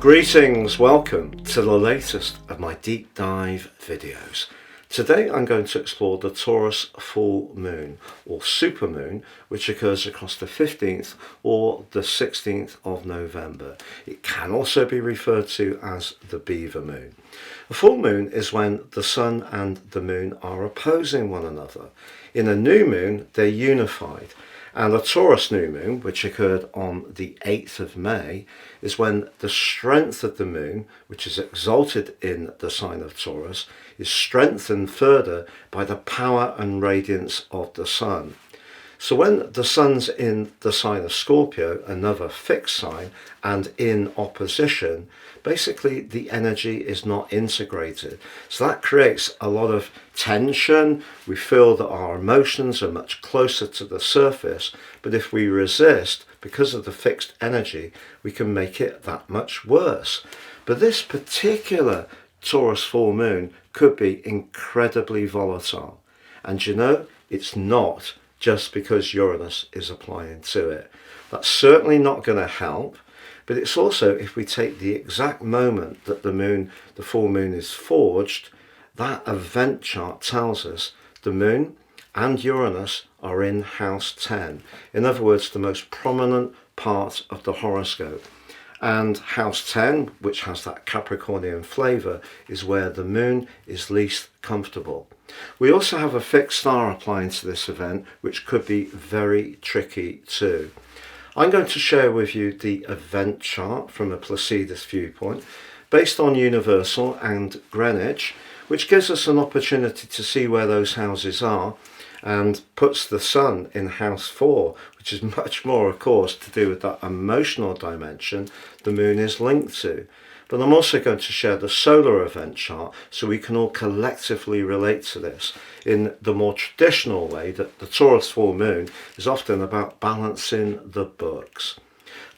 Greetings, welcome to the latest of my deep dive videos. Today I'm going to explore the Taurus Full Moon or Supermoon, which occurs across the 15th or the 16th of November. It can also be referred to as the Beaver Moon. A full moon is when the sun and the moon are opposing one another. In a new moon, they're unified. And a Taurus New Moon, which occurred on the 8th of May, is when the strength of the moon, which is exalted in the sign of Taurus, is strengthened further by the power and radiance of the sun. So when the sun's in the sign of Scorpio, another fixed sign, and in opposition, basically the energy is not integrated. So that creates a lot of tension. We feel that our emotions are much closer to the surface, but if we resist, because of the fixed energy, we can make it that much worse. But this particular Taurus full moon could be incredibly volatile. And you know, it's not just because Uranus is applying to it. That's certainly not going to help, but it's also, if we take the exact moment that the full moon is forged, that event chart tells us the moon and Uranus are in house 10. In other words, the most prominent part of the horoscope. And house 10, which has that Capricornian flavour, is where the moon is least comfortable. We also have a fixed star applying to this event, which could be very tricky too. I'm going to share with you the event chart from a Placidus viewpoint, based on Universal and Greenwich, which gives us an opportunity to see where those houses are, and puts the sun in house 4, which is much more, of course, to do with that emotional dimension the moon is linked to. But I'm also going to share the solar event chart so we can all collectively relate to this in the more traditional way that the Taurus full moon is often about balancing the books.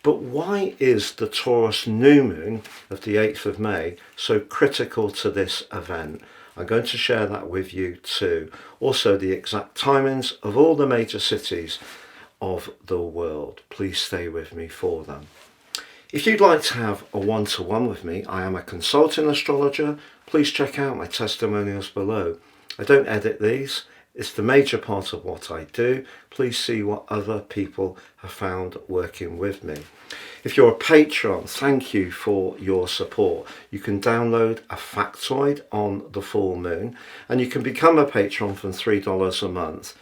But why is the Taurus New Moon of the 8th of May so critical to this event? I'm going to share that with you too. Also, the exact timings of all the major cities of the world. Please stay with me for them. If you'd like to have a one-to-one with me, I am a consulting astrologer. Please check out my testimonials below. I don't edit these. It's the major part of what I do. Please see what other people have found working with me. If you're a patron, thank you for your support. You can download a factoid on the full moon, and you can become a patron from $3 a month.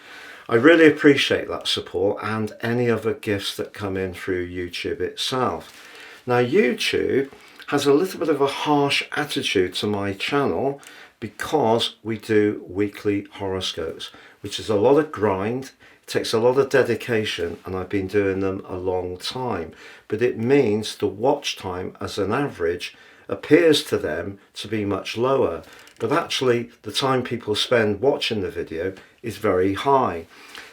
I really appreciate that support and any other gifts that come in through YouTube itself. Now, YouTube has a little bit of a harsh attitude to my channel because we do weekly horoscopes, which is a lot of grind. It takes a lot of dedication, and I've been doing them a long time. But it means the watch time as an average appears to them to be much lower. But actually, the time people spend watching the video is very high.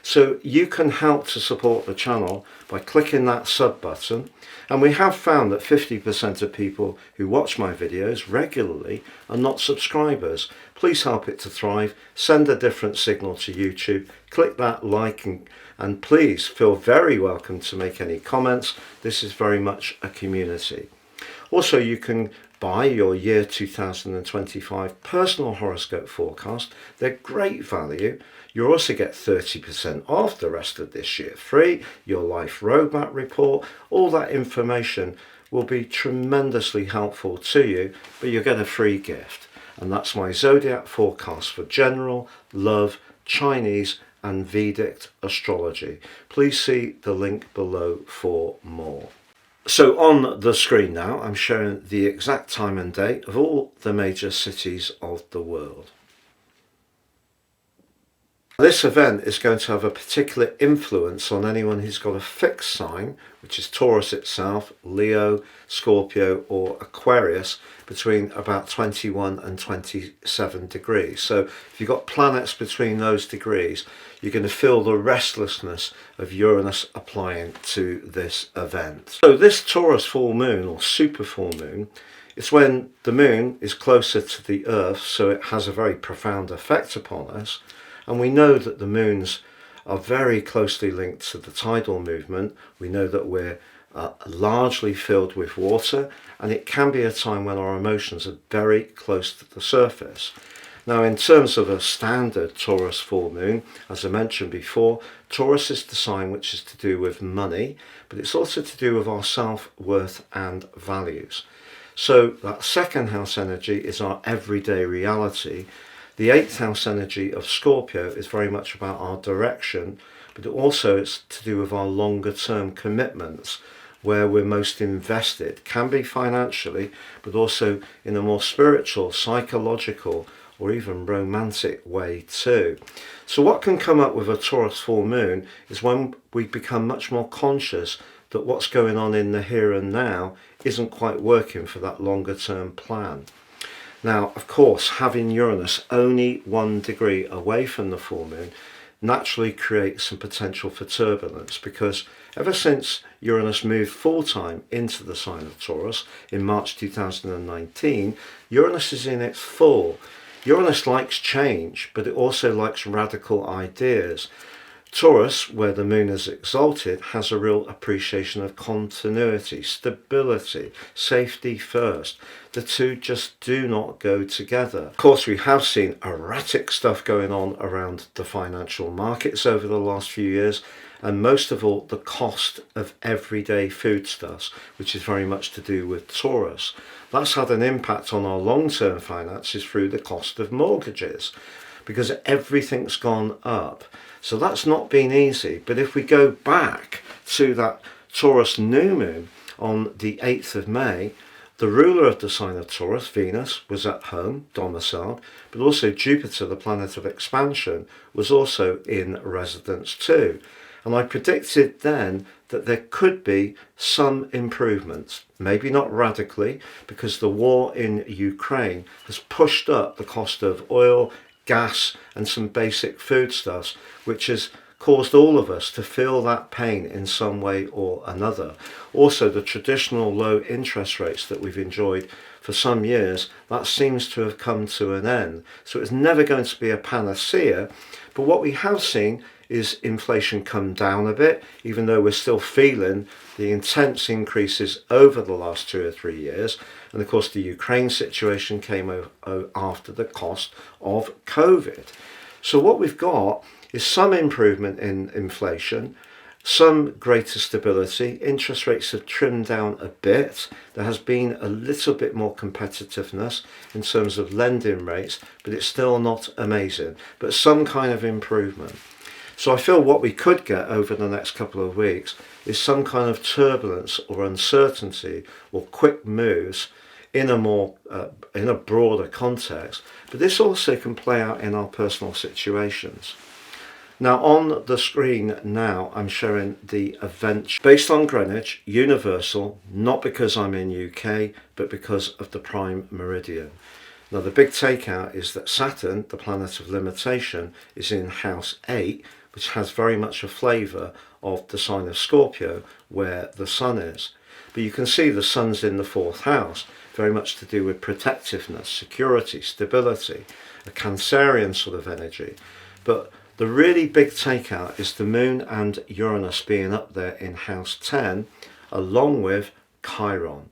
So you can help to support the channel by clicking that sub button. And we have found that 50% of people who watch my videos regularly are not subscribers. Please help it to thrive. Send a different signal to YouTube. Click that like and please feel very welcome to make any comments. This is very much a community. Also, you can buy your year 2025 personal horoscope forecast. They're great value. You also get 30% off the rest of this year free, your life roadmap report. All that information will be tremendously helpful to you, but you'll get a free gift. And that's my zodiac forecast for general, love, Chinese and Vedic astrology. Please see the link below for more. So on the screen now, I'm showing the exact time and date of all the major cities of the world. This event is going to have a particular influence on anyone who's got a fixed sign, which is Taurus itself, Leo, Scorpio or Aquarius, between about 21 and 27 degrees. So if you've got planets between those degrees, you're going to feel the restlessness of Uranus applying to this event. So this Taurus full moon or super full moon, it's when the moon is closer to the Earth, so it has a very profound effect upon us. And we know that the moons are very closely linked to the tidal movement. We know that we're largely filled with water, and it can be a time when our emotions are very close to the surface. Now, in terms of a standard Taurus full moon, as I mentioned before, Taurus is the sign which is to do with money, but it's also to do with our self-worth and values. So that second house energy is our everyday reality. The 8th house energy of Scorpio is very much about our direction, but also it's to do with our longer term commitments, where we're most invested. Can be financially, but also in a more spiritual, psychological, or even romantic way too. So what can come up with a Taurus full moon is when we become much more conscious that what's going on in the here and now isn't quite working for that longer term plan. Now, of course, having Uranus only 1 degree away from the full moon naturally creates some potential for turbulence, because ever since Uranus moved full-time into the sign of Taurus in March 2019, Uranus is in its full. Uranus likes change, but it also likes radical ideas. Taurus, where the moon is exalted, has a real appreciation of continuity, stability, safety first. The two just do not go together. Of course, we have seen erratic stuff going on around the financial markets over the last few years, and most of all, the cost of everyday foodstuffs, which is very much to do with Taurus. That's had an impact on our long-term finances through the cost of mortgages, because everything's gone up. So that's not been easy. But if we go back to that Taurus New Moon on the 8th of May, the ruler of the sign of Taurus, Venus, was at home, domiciled, but also Jupiter, the planet of expansion, was also in residence too. And I predicted then that there could be some improvements, maybe not radically, because the war in Ukraine has pushed up the cost of oil, gas and some basic foodstuffs, which has caused all of us to feel that pain in some way or another. Also, the traditional low interest rates that we've enjoyed for some years, that seems to have come to an end. So it's never going to be a panacea, but what we have seen is inflation come down a bit, even though we're still feeling the intense increases over the last 2 or 3 years. And of course, the Ukraine situation came after the cost of COVID. So what we've got is some improvement in inflation, some greater stability. Interest rates have trimmed down a bit. There has been a little bit more competitiveness in terms of lending rates, but it's still not amazing, but some kind of improvement. So I feel what we could get over the next couple of weeks is some kind of turbulence or uncertainty or quick moves in a broader context. But this also can play out in our personal situations. Now on the screen now I'm showing the event based on Greenwich, universal, not because I'm in UK, but because of the prime meridian. Now the big takeout is that Saturn, the planet of limitation, is in house 8, which has very much a flavour of the sign of Scorpio, where the sun is. But you can see the sun's in the 4th house, very much to do with protectiveness, security, stability, a Cancerian sort of energy. But the really big takeout is the moon and Uranus being up there in house 10, along with Chiron.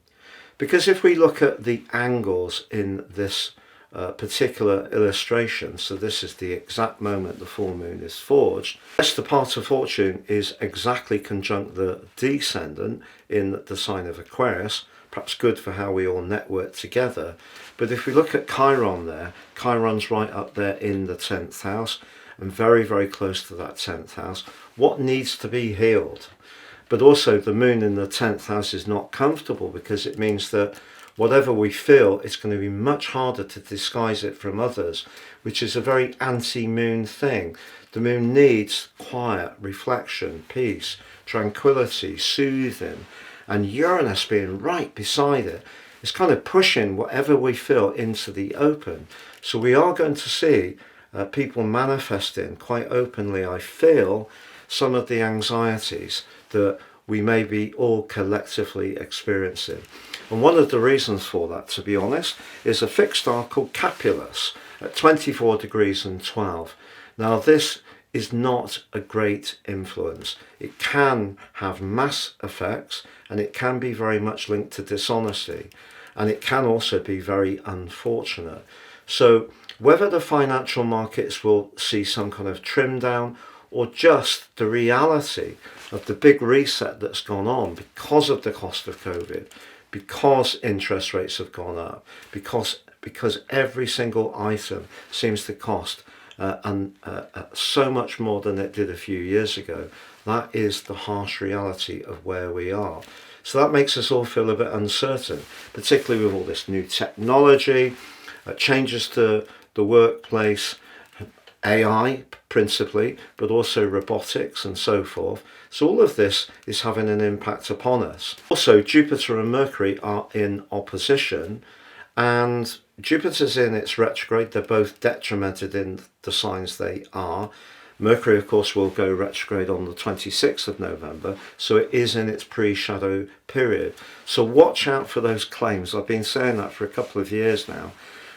Because if we look at the angles in this particular illustration, so this is the exact moment the full moon is forged, yes, the part of fortune is exactly conjunct the descendant in the sign of Aquarius, perhaps good for how we all network together. But if we look at Chiron there, Chiron's right up there in the 10th house and very, very close to that 10th house. What needs to be healed? But also the moon in the 10th house is not comfortable, because it means that whatever we feel, it's going to be much harder to disguise it from others, which is a very anti-moon thing. The moon needs quiet, reflection, peace, tranquility, soothing, and Uranus being right beside it is kind of pushing whatever we feel into the open. So we are going to see people manifesting quite openly, I feel, some of the anxieties that we may be all collectively experiencing. And one of the reasons for that, to be honest, is a fixed star called Capulus at 24 degrees and 12. Now this is not a great influence. It can have mass effects, and it can be very much linked to dishonesty, and it can also be very unfortunate. So whether the financial markets will see some kind of trim down, or just the reality of the big reset that's gone on because of the cost of COVID, because interest rates have gone up, because every single item seems to cost so much more than it did a few years ago. That is the harsh reality of where we are. So that makes us all feel a bit uncertain, particularly with all this new technology, changes to the workplace, AI principally, but also robotics and so forth. So all of this is having an impact upon us. Also, Jupiter and Mercury are in opposition, and Jupiter's in its retrograde. They're both detrimented in the signs they are. Mercury, of course, will go retrograde on the 26th of November, so it is in its pre-shadow period. So watch out for those claims. I've been saying that for a couple of years now,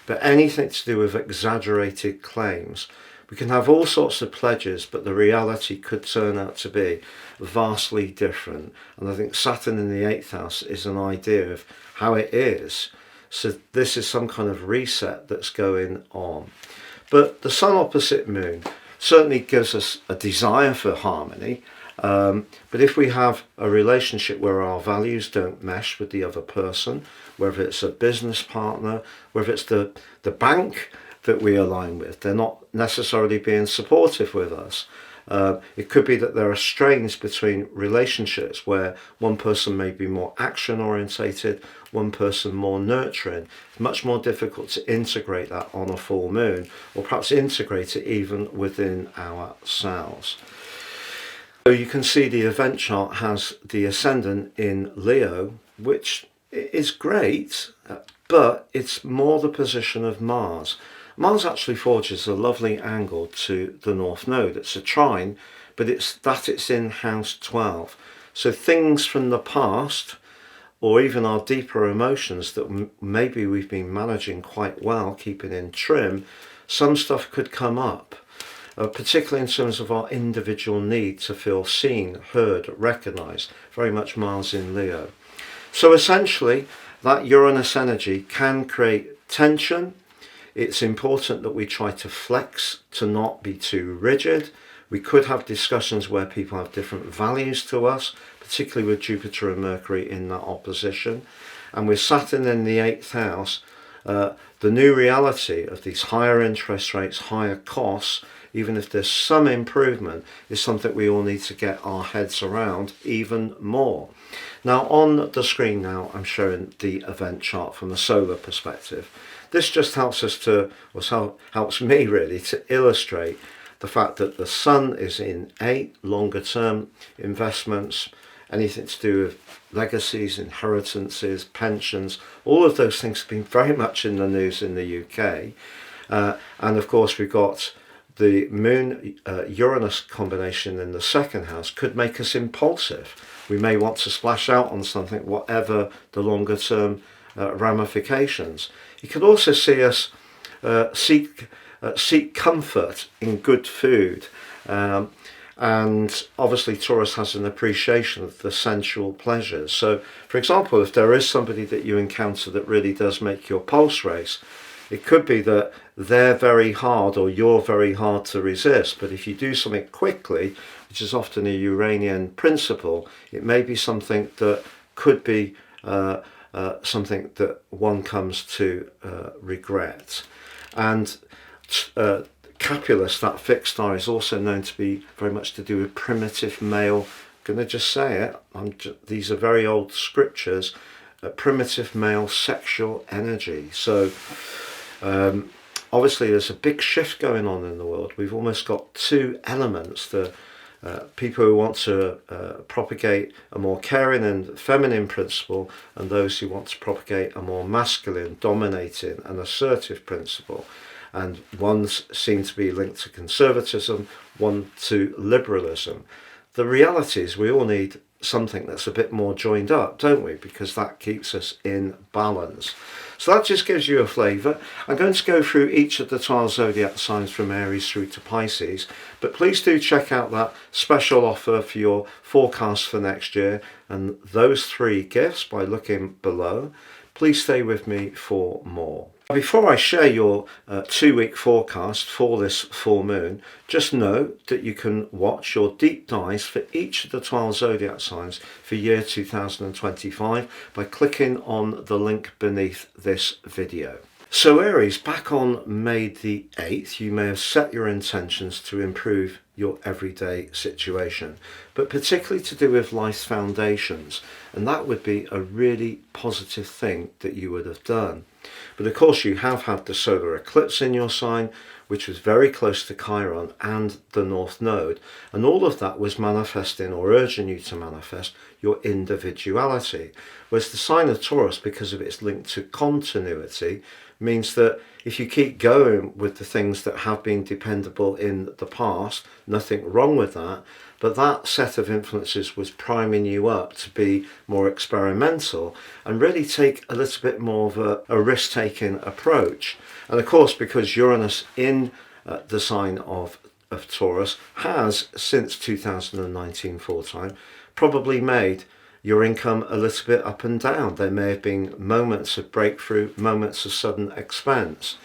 but anything to do with exaggerated claims. We can have all sorts of pledges, but the reality could turn out to be vastly different. And I think Saturn in the 8th house is an idea of how it is. So this is some kind of reset that's going on. But the Sun opposite Moon certainly gives us a desire for harmony. But if we have a relationship where our values don't mesh with the other person, whether it's a business partner, whether it's the bank that we align with, they're not necessarily being supportive with us. It could be that there are strains between relationships where one person may be more action orientated, one person more nurturing. It's much more difficult to integrate that on a full moon, or perhaps integrate it even within ourselves. So you can see the event chart has the ascendant in Leo, which is great, but it's more the position of Mars. Mars actually forges a lovely angle to the North Node. It's a trine, but it's in house 12. So things from the past, or even our deeper emotions that maybe we've been managing quite well, keeping in trim, some stuff could come up, particularly in terms of our individual need to feel seen, heard, recognised, very much Mars in Leo. So essentially, that Uranus energy can create tension. It's important that we try to flex, to not be too rigid. We could have discussions where people have different values to us, particularly with Jupiter and Mercury in that opposition. And with Saturn in the 8th house, the new reality of these higher interest rates, higher costs, even if there's some improvement, is something we all need to get our heads around even more. Now on the screen now, I'm showing the event chart from a solar perspective. This just helps us to, or helps me really, to illustrate the fact that the Sun is in 8, longer term investments, anything to do with legacies, inheritances, pensions, all of those things have been very much in the news in the UK. And of course we've got the Moon Uranus combination in the 2nd house could make us impulsive. We may want to splash out on something, whatever the longer term ramifications. It could also see us seek comfort in good food. And obviously Taurus has an appreciation of the sensual pleasures. So for example, if there is somebody that you encounter that really does make your pulse race, it could be that they're very hard or you're very hard to resist. But if you do something quickly, which is often a Uranian principle, it may be something that could be something that one comes to regret. And Capulus, that fixed star, is also known to be very much to do with primitive male. I'm going to just say it. These are very old scriptures. Primitive male sexual energy. So obviously there's a big shift going on in the world. We've almost got two elements. The people who want to propagate a more caring and feminine principle, and those who want to propagate a more masculine, dominating and assertive principle. And ones seem to be linked to conservatism, one to liberalism. The reality is we all need something that's a bit more joined up, don't we? Because that keeps us in balance. So that just gives you a flavour. I'm going to go through each of the 12 zodiac signs from Aries through to Pisces, but please do check out that special offer for your forecast for next year and those 3 gifts by looking below. Please stay with me for more. Before I share your 2-week forecast for this full moon, just note that you can watch your deep dives for each of the 12 zodiac signs for year 2025 by clicking on the link beneath this video. So Aries, back on May the 8th, you may have set your intentions to improve your everyday situation, but particularly to do with life's foundations, and that would be a really positive thing that you would have done. But of course you have had the solar eclipse in your sign, which was very close to Chiron and the North Node, and all of that was manifesting or urging you to manifest your individuality. Whereas the sign of Taurus, because of its link to continuity, means that if you keep going with the things that have been dependable in the past, nothing wrong with that, but that set of influences was priming you up to be more experimental and really take a little bit more of a risk-taking approach. And of course, because Uranus in the sign of Taurus has, since 2019 full time, probably made your income a little bit up and down. There may have been moments of breakthrough, moments of sudden expense.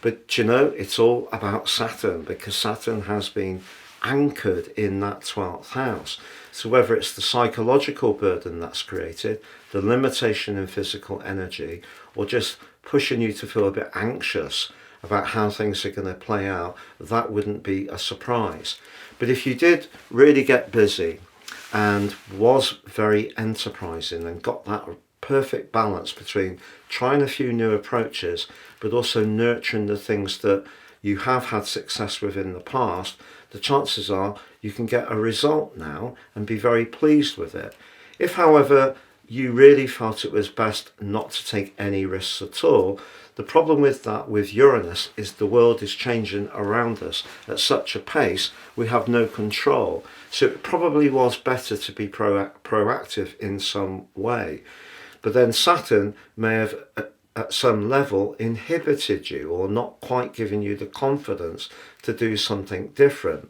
But you know, it's all about Saturn, because Saturn has been anchored in that 12th house. So whether it's the psychological burden that's created, the limitation in physical energy, or just pushing you to feel a bit anxious about how things are going to play out, that wouldn't be a surprise. But if you did really get busy and was very enterprising and got that perfect balance between trying a few new approaches but also nurturing the things that you have had success with in the past, the chances are you can get a result now and be very pleased with it. If, however, you really felt it was best not to take any risks at all, the problem with that with Uranus is the world is changing around us at such a pace we have no control. So it probably was better to be proactive in some way. But then Saturn may have at some level inhibited you or not quite given you the confidence to do something different.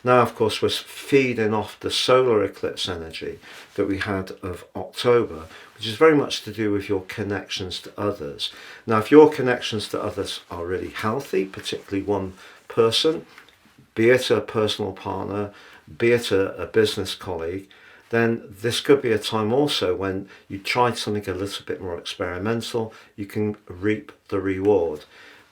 Now, of course, we're feeding off the solar eclipse energy that we had of October, which is very much to do with your connections to others. Now, if your connections to others are really healthy, particularly one person, be it a personal partner, be it a business colleague, then this could be a time also when you tried something a little bit more experimental, you can reap the reward.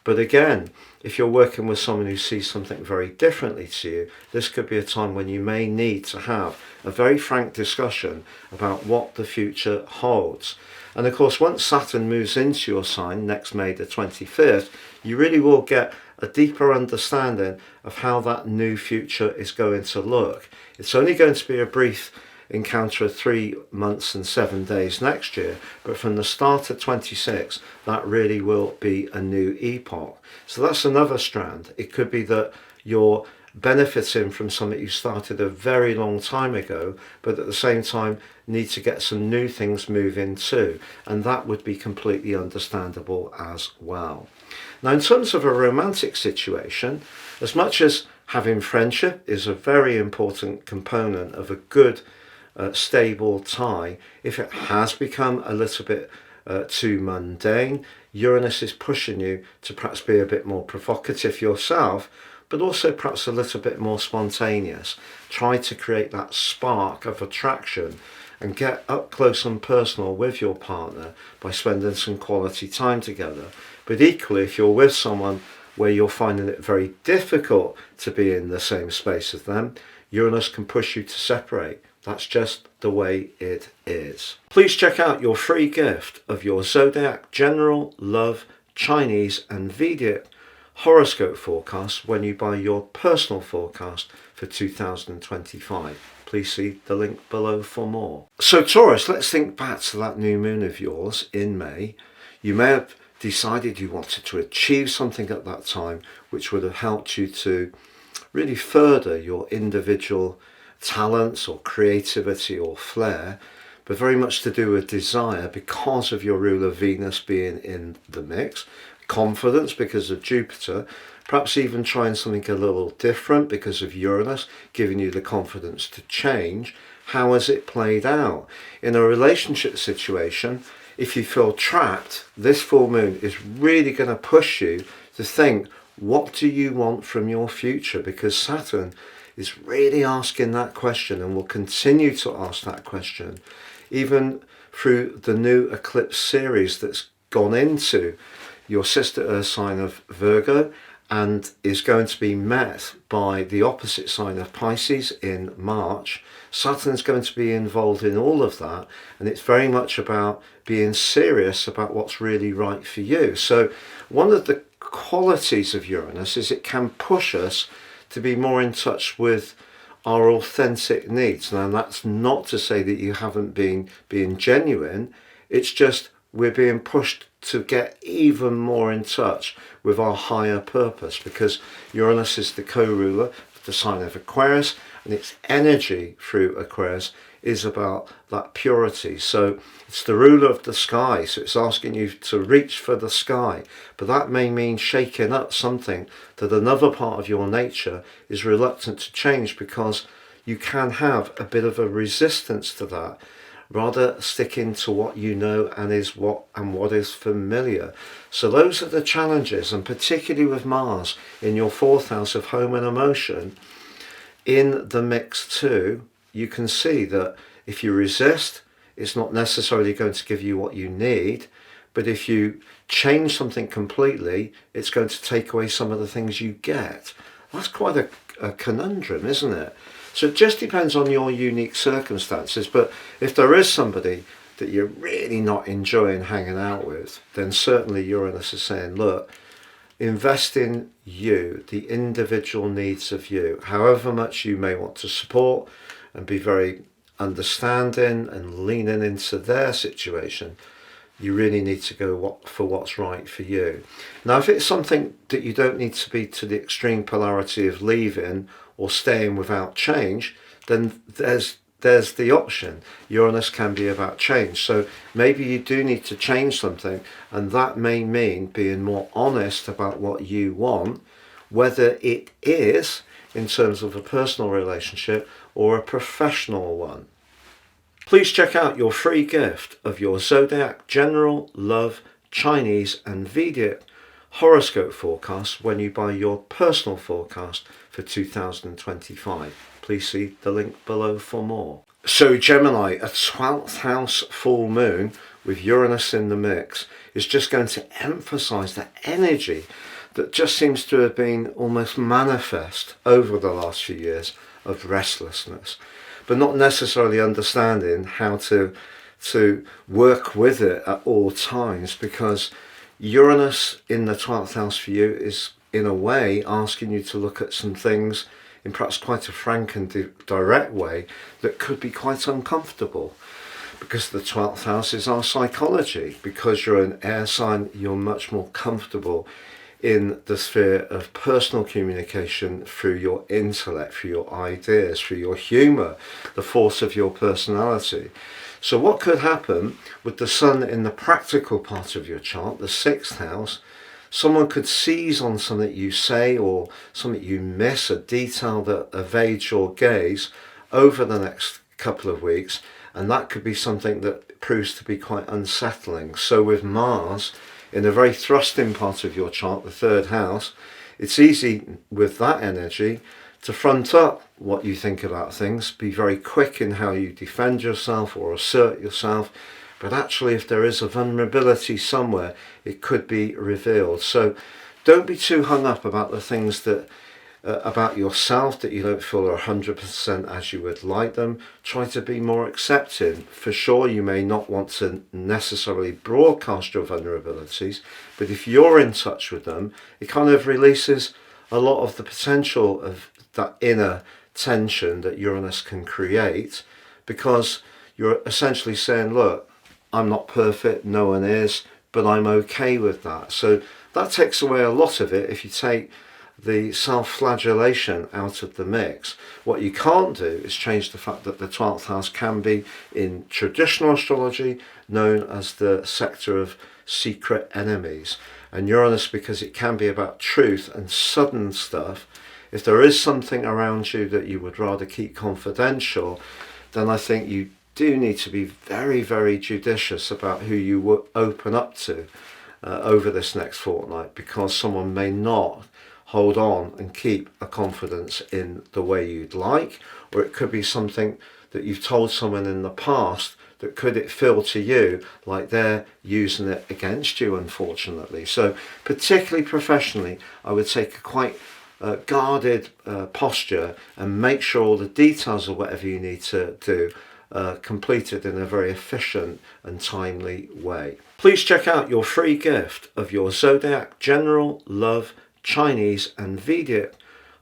But again, if you're working with someone who sees something very differently to you, this could be a time when you may need to have a very frank discussion about what the future holds. And of course, once Saturn moves into your sign next May the 25th, you really will get a deeper understanding of how that new future is going to look. It's only going to be a brief encounter of 3 months and 7 days next year, but from the start of 26 that really will be a new epoch. So that's another strand. It could be that you're benefiting from something you started a very long time ago, but at the same time need to get some new things moving too, and that would be completely understandable as well. Now, in terms of a romantic situation, as much as having friendship is a very important component of a good stable tie, if it has become a little bit too mundane, Uranus is pushing you to perhaps be a bit more provocative yourself, but also perhaps a little bit more spontaneous. Try to create that spark of attraction and get up close and personal with your partner by spending some quality time together. But equally, if you're with someone where you're finding it very difficult to be in the same space as them, Uranus can push you to separate. That's just the way it is. Please check out your free gift of your Zodiac General, Love, Chinese and Vedic horoscope forecast when you buy your personal forecast for 2025. Please see the link below for more. So Taurus, let's think back to that new moon of yours in May. You may have decided you wanted to achieve something at that time which would have helped you to really further your individual talents or creativity or flair, but very much to do with desire because of your ruler Venus being in the mix, confidence because of Jupiter, perhaps even trying something a little different because of Uranus, giving you the confidence to change. How has it played out? In a relationship situation, if you feel trapped, this full moon is really going to push you to think, what do you want from your future? Because Saturn is really asking that question and will continue to ask that question, even through the new eclipse series that's gone into your sister Earth sign of Virgo and is going to be met by the opposite sign of Pisces in March. Saturn's going to be involved in all of that, and it's very much about being serious about what's really right for you. So one of the qualities of Uranus is it can push us to be more in touch with our authentic needs. Now, that's not to say that you haven't been being genuine, it's just we're being pushed to get even more in touch with our higher purpose, because Uranus is the co-ruler of the sign of Aquarius, and its energy through Aquarius is about that purity. So it's the ruler of the sky, so it's asking you to reach for the sky, but that may mean shaking up something that another part of your nature is reluctant to change, because you can have a bit of a resistance to that, rather sticking to what you know and what is familiar. So those are the challenges, and particularly with Mars in your 4th house of home and emotion in the mix too, you can see that if you resist, it's not necessarily going to give you what you need, but if you change something completely, it's going to take away some of the things you get. That's quite a conundrum, isn't it? So it just depends on your unique circumstances, but if there is somebody that you're really not enjoying hanging out with, then certainly Uranus is saying, look, invest in you, the individual needs of you, however much you may want to support and be very understanding and leaning into their situation. You really need to go for what's right for you. Now, if it's something that you don't need to be to the extreme polarity of leaving or staying without change, then there's the option. Uranus can be about change. So maybe you do need to change something, and that may mean being more honest about what you want, whether it is in terms of a personal relationship or a professional one. Please check out your free gift of your Zodiac General, Love, Chinese and Vedic horoscope forecast when you buy your personal forecast for 2025. Please see the link below for more. So Gemini, a 12th house full moon with Uranus in the mix is just going to emphasize that energy that just seems to have been almost manifest over the last few years of restlessness, but not necessarily understanding how to work with it at all times, because Uranus in the 12th house for you is in a way asking you to look at some things in perhaps quite a frank and direct way that could be quite uncomfortable, because the 12th house is our psychology. Because you're an air sign, you're much more comfortable in the sphere of personal communication through your intellect, through your ideas, through your humour, the force of your personality. So what could happen with the sun in the practical part of your chart, the 6th house, someone could seize on something you say or something you miss, a detail that evades your gaze over the next couple of weeks, and that could be something that proves to be quite unsettling. So with Mars in a very thrusting part of your chart, the 3rd house, it's easy with that energy to front up what you think about things, be very quick in how you defend yourself or assert yourself, but actually if there is a vulnerability somewhere, it could be revealed. So don't be too hung up about the things that about yourself that you don't feel are 100% as you would like them. Try to be more accepting. For sure, you may not want to necessarily broadcast your vulnerabilities, but if you're in touch with them, it kind of releases a lot of the potential of that inner tension that Uranus can create, because you're essentially saying, look, I'm not perfect, no one is, but I'm okay with that. So that takes away a lot of it if you take the self-flagellation out of the mix. What you can't do is change the fact that the 12th house can be, in traditional astrology, known as the sector of secret enemies. And Uranus, because it can be about truth and sudden stuff, if there is something around you that you would rather keep confidential, then I think you do need to be very, very judicious about who you will open up to over this next fortnight, because someone may not hold on and keep a confidence in the way you'd like, or it could be something that you've told someone in the past that could it feel to you like they're using it against you, unfortunately. So particularly professionally, I would take a quite guarded posture and make sure all the details of whatever you need to do completed in a very efficient and timely way. Please check out your free gift of your Zodiac General, Love, Chinese and Vedic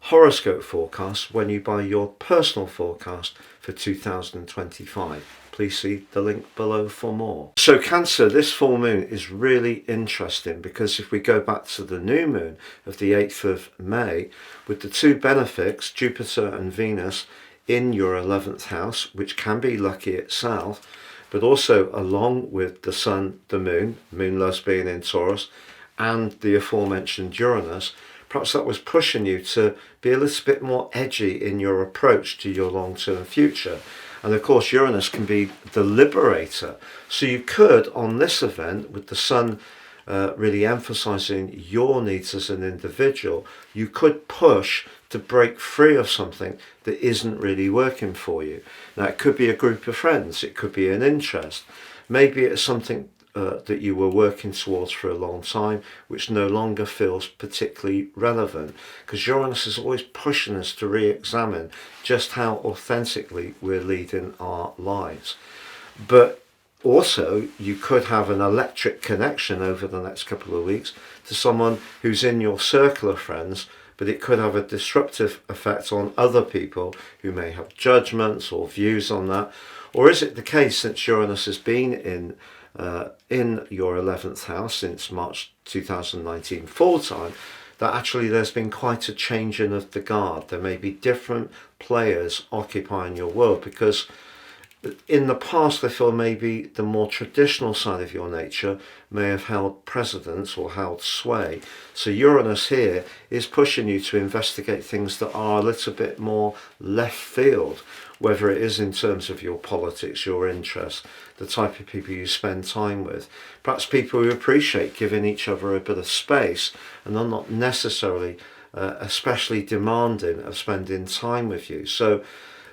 horoscope forecast when you buy your personal forecast for 2025. Please see the link below for more. So Cancer, this full moon is really interesting, because if we go back to the new moon of the 8th of May, with the two benefics, Jupiter and Venus, in your 11th house, which can be lucky itself, but also along with the sun, the moon loves being in Taurus, and the aforementioned Uranus, perhaps that was pushing you to be a little bit more edgy in your approach to your long-term future. And of course Uranus can be the liberator. So you could, on this event, with the sun really emphasizing your needs as an individual, you could push to break free of something that isn't really working for you. Now it could be a group of friends, it could be an interest, maybe it's something that you were working towards for a long time, which no longer feels particularly relevant, because Uranus is always pushing us to re-examine just how authentically we're leading our lives. But also, you could have an electric connection over the next couple of weeks to someone who's in your circle of friends, but it could have a disruptive effect on other people who may have judgments or views on that. Or is it the case, since Uranus has been in your 11th house since March 2019 full time, that actually there's been quite a changing of the guard? There may be different players occupying your world, because in the past I feel maybe the more traditional side of your nature may have held precedence or held sway. So Uranus here is pushing you to investigate things that are a little bit more left field, whether it is in terms of your politics, your interests, the type of people you spend time with, perhaps people who appreciate giving each other a bit of space and are not necessarily especially demanding of spending time with you. So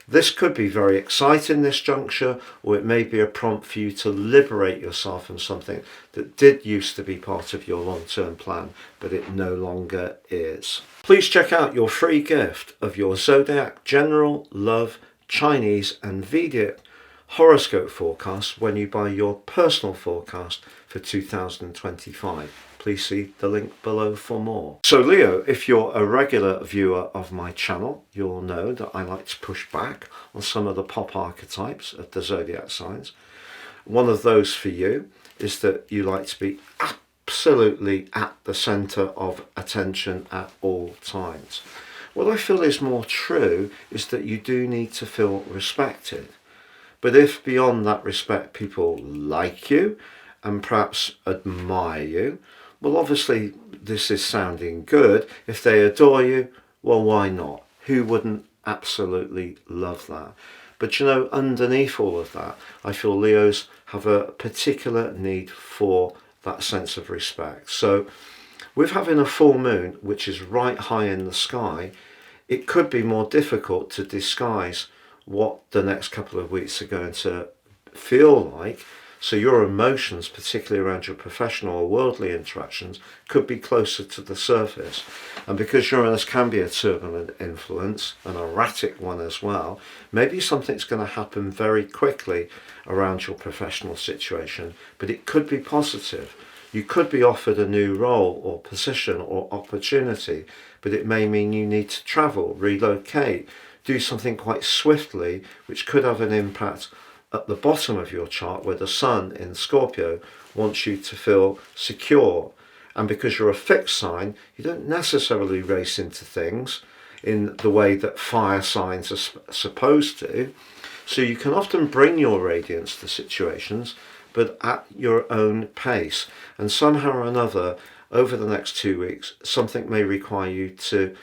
this could be very exciting, this juncture, or it may be a prompt for you to liberate yourself from something that did used to be part of your long-term plan, but it no longer is. Please check out your free gift of your Zodiac General, Love, Chinese and Vedic horoscope forecast when you buy your personal forecast for 2025. Please see the link below for more. So Leo, if you're a regular viewer of my channel, you'll know that I like to push back on some of the pop archetypes of the zodiac signs. One of those for you is that you like to be absolutely at the center of attention at all times. What I feel is more true is that you do need to feel respected. But if beyond that respect people like you and perhaps admire you, well, obviously this is sounding good. If they adore you, well, why not? Who wouldn't absolutely love that? But you know, underneath all of that, I feel Leos have a particular need for that sense of respect. So with having a full moon, which is right high in the sky, it could be more difficult to disguise what the next couple of weeks are going to feel like. So your emotions, particularly around your professional or worldly interactions, could be closer to the surface. And because Uranus can be a turbulent influence, an erratic one as well, maybe something's going to happen very quickly around your professional situation, but it could be positive. You could be offered a new role or position or opportunity, but it may mean you need to travel, relocate, do something quite swiftly, which could have an impact at the bottom of your chart where the sun in Scorpio wants you to feel secure And because you're a fixed sign, you don't necessarily race into things in the way that fire signs are supposed to. So you can often bring your radiance to situations, but at your own pace. And somehow or another, over the next 2 weeks, something may require you to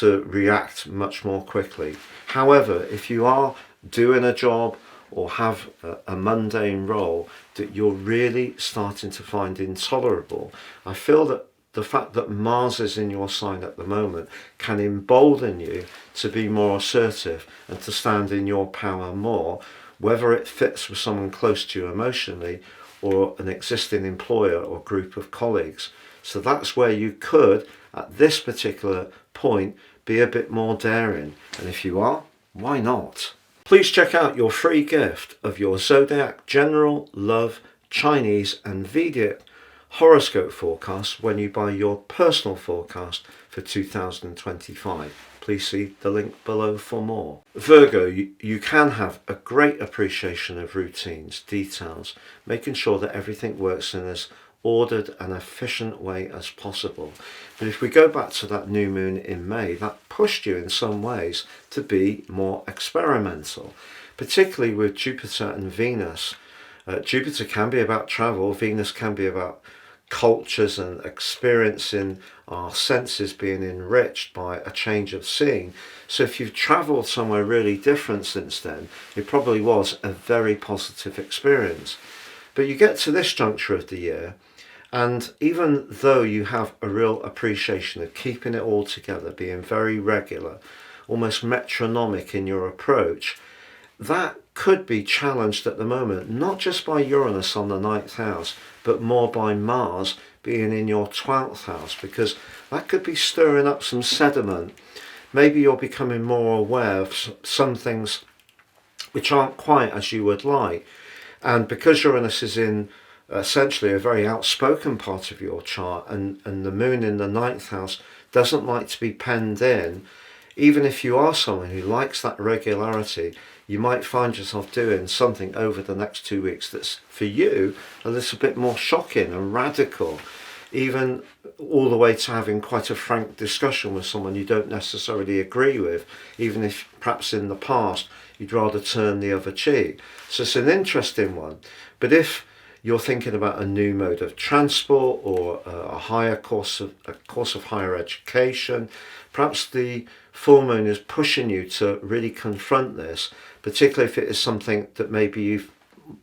react much more quickly. However, if you are doing a job or have a mundane role that you're really starting to find intolerable, I feel that the fact that Mars is in your sign at the moment can embolden you to be more assertive and to stand in your power more, whether it fits with someone close to you emotionally or an existing employer or group of colleagues. So that's where you could, at this particular point, be a bit more daring. And if you are, why not? Please check out your free gift of your Zodiac General, Love, Chinese and Vedic horoscope forecast when you buy your personal forecast for 2025. Please see the link below for more. Virgo, you can have a great appreciation of routines, details, making sure that everything works in as ordered and efficient way as possible. But if we go back to that new moon in May, that pushed you in some ways to be more experimental, particularly with Jupiter and Venus. Jupiter can be about travel, Venus can be about cultures and experiencing our senses being enriched by a change of scene. So if you've travelled somewhere really different since then, it probably was a very positive experience. But you get to this juncture of the year, and even though you have a real appreciation of keeping it all together, being very regular, almost metronomic in your approach, that could be challenged at the moment, not just by Uranus on the 9th house, but more by Mars being in your 12th house, because that could be stirring up some sediment. Maybe you're becoming more aware of some things which aren't quite as you would like. And because Uranus is in essentially a very outspoken part of your chart, and the moon in the 9th house doesn't like to be penned in, even if you are someone who likes that regularity, you might find yourself doing something over the next 2 weeks that's for you a little bit more shocking and radical, even all the way to having quite a frank discussion with someone you don't necessarily agree with, even if perhaps in the past you'd rather turn the other cheek. So it's an interesting one. But if you're thinking about a new mode of transport or a course of higher education, perhaps the full moon is pushing you to really confront this, particularly if it is something that maybe you've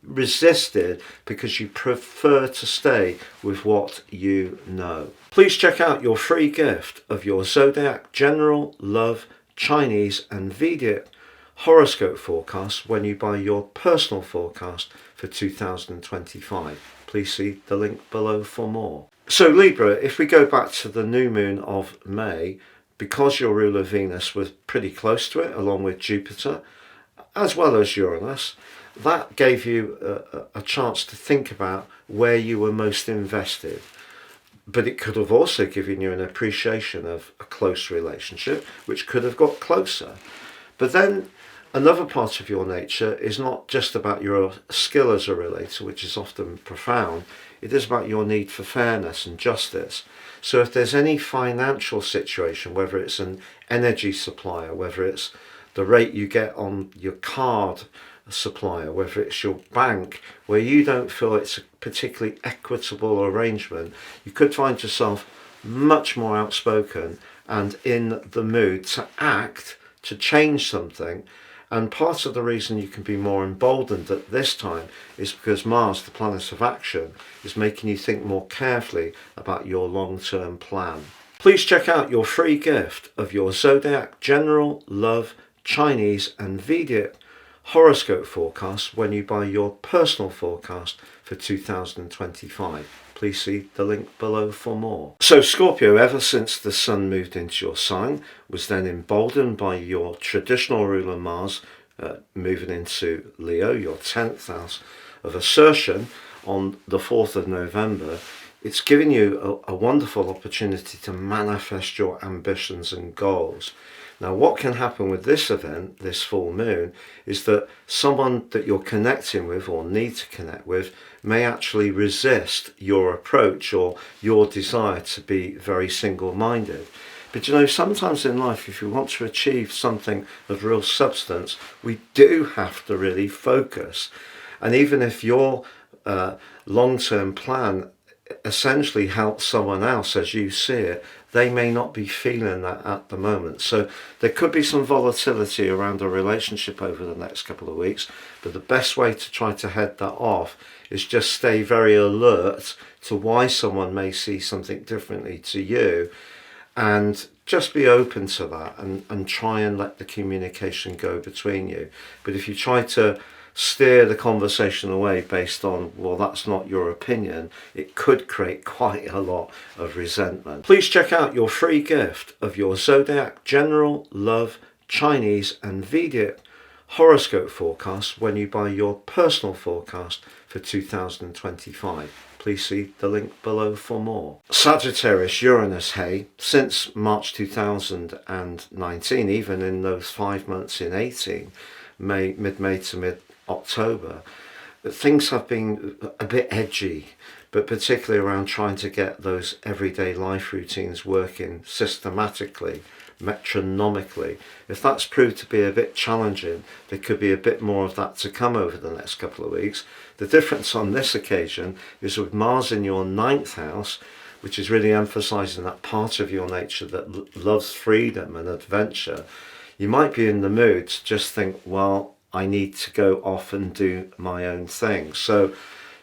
resisted because you prefer to stay with what you know. Please check out your free gift of your Zodiac General, Love, Chinese and Vedic horoscope forecast when you buy your personal forecast for 2025. Please see the link below for more. So Libra, if we go back to the new moon of May, because your ruler Venus was pretty close to it, along with Jupiter, as well as Uranus, that gave you a chance to think about where you were most invested. But it could have also given you an appreciation of a close relationship, which could have got closer. But then another part of your nature is not just about your skill as a relator, which is often profound. It is about your need for fairness and justice. So if there's any financial situation, whether it's an energy supplier, whether it's the rate you get on your card supplier, whether it's your bank, where you don't feel it's a particularly equitable arrangement, you could find yourself much more outspoken and in the mood to act, to change something. And part of the reason you can be more emboldened at this time is because Mars, the planet of action, is making you think more carefully about your long-term plan. Please check out your free gift of your Zodiac General, Love, Chinese and Vedic horoscope forecast when you buy your personal forecast for 2025. Please see the link below for more. So Scorpio, ever since the sun moved into your sign, was then emboldened by your traditional ruler Mars moving into Leo, your 10th house of assertion on the 4th of November. It's given you a wonderful opportunity to manifest your ambitions and goals. Now, what can happen with this event, this full moon, is that someone that you're connecting with or need to connect with may actually resist your approach or your desire to be very single-minded. But you know, sometimes in life, if you want to achieve something of real substance, we do have to really focus. And even if your long-term plan essentially helps someone else as you see it, they may not be feeling that at the moment. So there could be some volatility around a relationship over the next couple of weeks, but the best way to try to head that off is just stay very alert to why someone may see something differently to you, and just be open to that and try and let the communication go between you. But if you try to steer the conversation away based on, well, that's not your opinion, it could create quite a lot of resentment. Please check out your free gift of your Zodiac General, Love, Chinese and Vedic horoscope forecast when you buy your personal forecast for 2025. Please see the link below for more. Sagittarius, Uranus, hey, since March 2019, even in those 5 months in 18, mid-May to mid-October, things have been a bit edgy, but particularly around trying to get those everyday life routines working systematically, metronomically. If that's proved to be a bit challenging, there could be a bit more of that to come over the next couple of weeks. The difference on this occasion is with Mars in your 9th house, which is really emphasizing that part of your nature that loves freedom and adventure. You might be in the mood to just think, well, I need to go off and do my own thing. So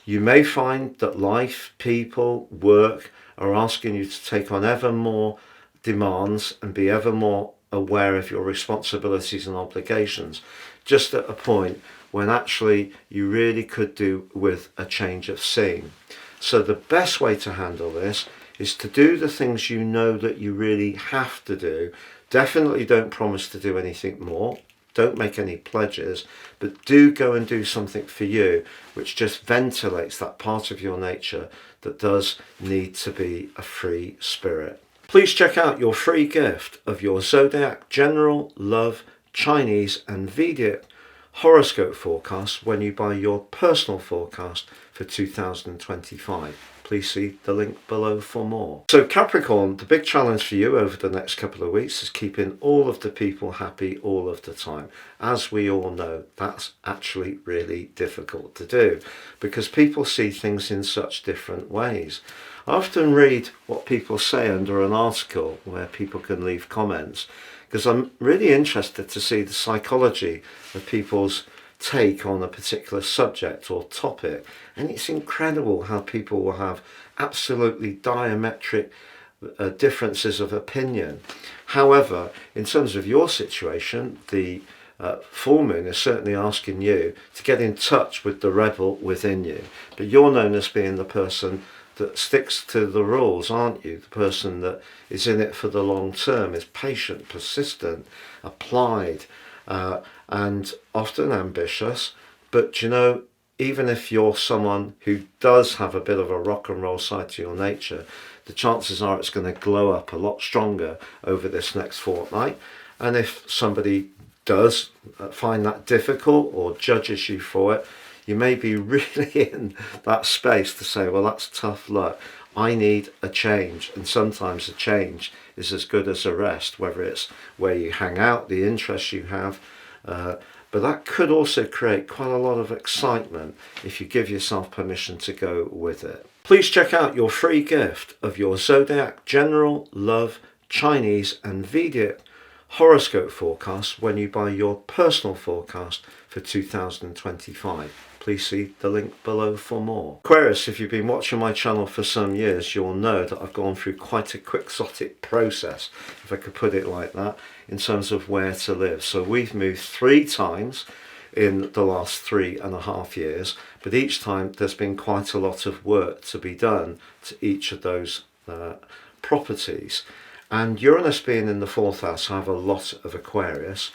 you may find that life, people, work are asking you to take on ever more demands and be ever more aware of your responsibilities and obligations, just at a point when actually you really could do with a change of scene. So the best way to handle this is to do the things you know that you really have to do. Definitely don't promise to do anything more. Don't make any pledges, but do go and do something for you, which just ventilates that part of your nature that does need to be a free spirit. Please check out your free gift of your Zodiac General, Love, Chinese and Vedic horoscope forecast when you buy your personal forecast for 2025. Please see the link below for more. So Capricorn, the big challenge for you over the next couple of weeks is keeping all of the people happy all of the time. As we all know, that's actually really difficult to do because people see things in such different ways. I often read what people say under an article where people can leave comments, because I'm really interested to see the psychology of people's take on a particular subject or topic. And it's incredible how people will have absolutely diametric differences of opinion. However, in terms of your situation, the full moon is certainly asking you to get in touch with the rebel within you. But you're known as being the person that sticks to the rules, aren't you? The person that is in it for the long term, is patient, persistent, applied, and often ambitious. But you know, even if you're someone who does have a bit of a rock and roll side to your nature, the chances are it's going to glow up a lot stronger over this next fortnight. And if somebody does find that difficult or judges you for it, you may be really in that space to say, well, that's tough luck. I need a change. And sometimes a change is as good as a rest, whether it's where you hang out, the interests you have. But that could also create quite a lot of excitement if you give yourself permission to go with it. Please check out your free gift of your Zodiac General, Love, Chinese and Vedic horoscope forecast when you buy your personal forecast for 2025. Please see the link below for more. Aquarius, if you've been watching my channel for some years, you'll know that I've gone through quite a quixotic process, if I could put it like that, in terms of where to live. So we've moved 3 times in the last 3.5 years, but each time there's been quite a lot of work to be done to each of those properties. And Uranus being in the 4th house, I have a lot of Aquarius.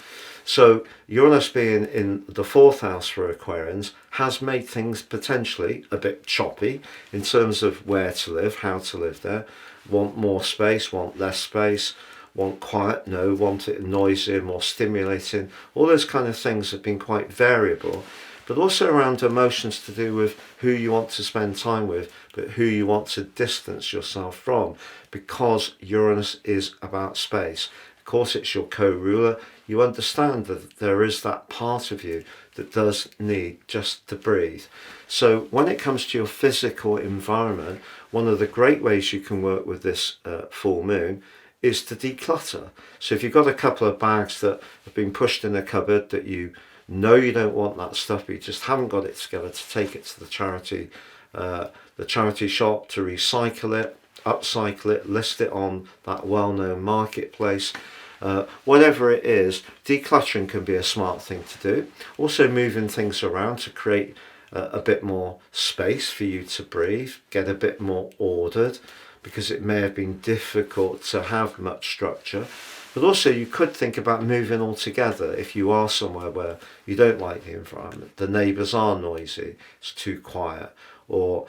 So Uranus being in the 4th house for Aquarians has made things potentially a bit choppy in terms of where to live, how to live there. Want more space, want less space, want quiet, no, want it noisy, more stimulating. All those kind of things have been quite variable, but also around emotions to do with who you want to spend time with, but who you want to distance yourself from, because Uranus is about space. Of course, it's your co-ruler. You understand that there is that part of you that does need just to breathe. So when it comes to your physical environment, one of the great ways you can work with this full moon is to declutter. So if you've got a couple of bags that have been pushed in a cupboard that you know you don't want that stuff, but you just haven't got it together to take it to the charity shop to recycle it, upcycle it, list it on that well-known marketplace. Whatever it is, decluttering can be a smart thing to do. Also moving things around to create a bit more space for you to breathe, get a bit more ordered, because it may have been difficult to have much structure. But also you could think about moving altogether if you are somewhere where you don't like the environment. The neighbours are noisy, it's too quiet, or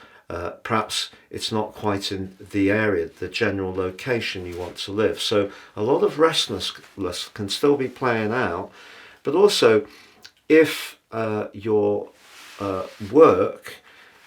perhaps it's not quite in the area, the general location you want to live. So a lot of restlessness can still be playing out, but also if your work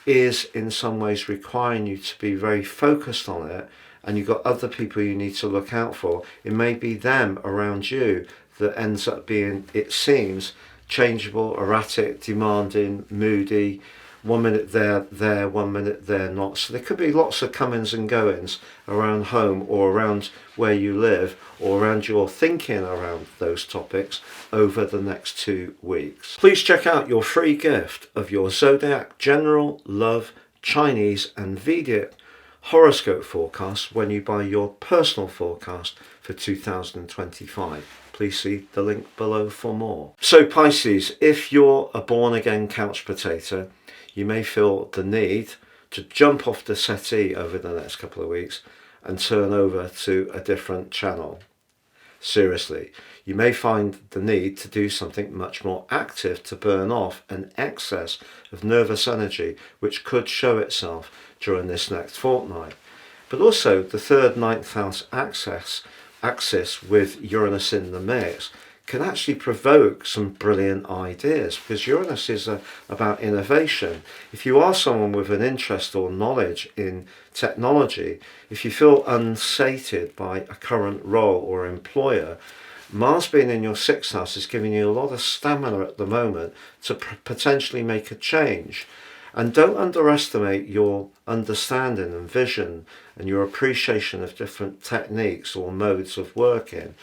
is in some ways requiring you to be very focused on it, and you've got other people you need to look out for, it may be them around you that ends up being, it seems, changeable, erratic, demanding, moody. 1 minute they're there, 1 minute they're not. So there could be lots of comings and goings around home, or around where you live, or around your thinking around those topics over the next 2 weeks. Please check out your free gift of your Zodiac General, Love, Chinese and Vedic horoscope forecast when you buy your personal forecast for 2025. Please see the link below for more. So Pisces, if you're a born-again couch potato, you may feel the need to jump off the settee over the next couple of weeks and turn over to a different channel. Seriously, you may find the need to do something much more active to burn off an excess of nervous energy which could show itself during this next fortnight. But also the third ninth house axis with Uranus in the mix can actually provoke some brilliant ideas, because Uranus is about innovation. If you are someone with an interest or knowledge in technology, if you feel unsated by a current role or employer, Mars being in your sixth house is giving you a lot of stamina at the moment to potentially make a change. And don't underestimate your understanding and vision and your appreciation of different techniques or modes of working.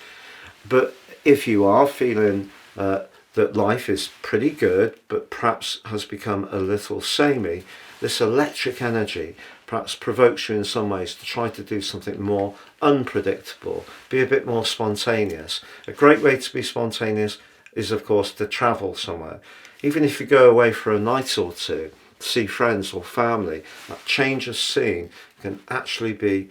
But if you are feeling that life is pretty good, but perhaps has become a little samey, this electric energy perhaps provokes you in some ways to try to do something more unpredictable, be a bit more spontaneous. A great way to be spontaneous is, of course, to travel somewhere. Even if you go away for a night or two, see friends or family, that change of scene can actually be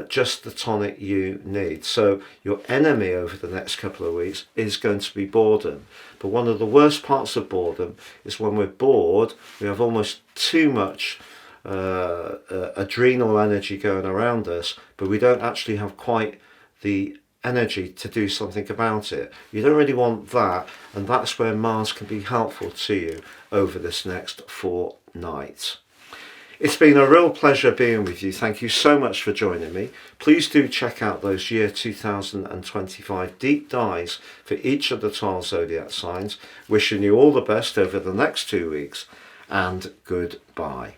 just the tonic you need. So your enemy over the next couple of weeks is going to be boredom. But one of the worst parts of boredom is when we're bored, we have almost too much adrenal energy going around us, but we don't actually have quite the energy to do something about it. You don't really want that, and that's where Mars can be helpful to you over this next fortnight. It's been a real pleasure being with you. Thank you so much for joining me. Please do check out those year 2025 deep dives for each of the 12 zodiac signs. Wishing you all the best over the next 2 weeks, and goodbye.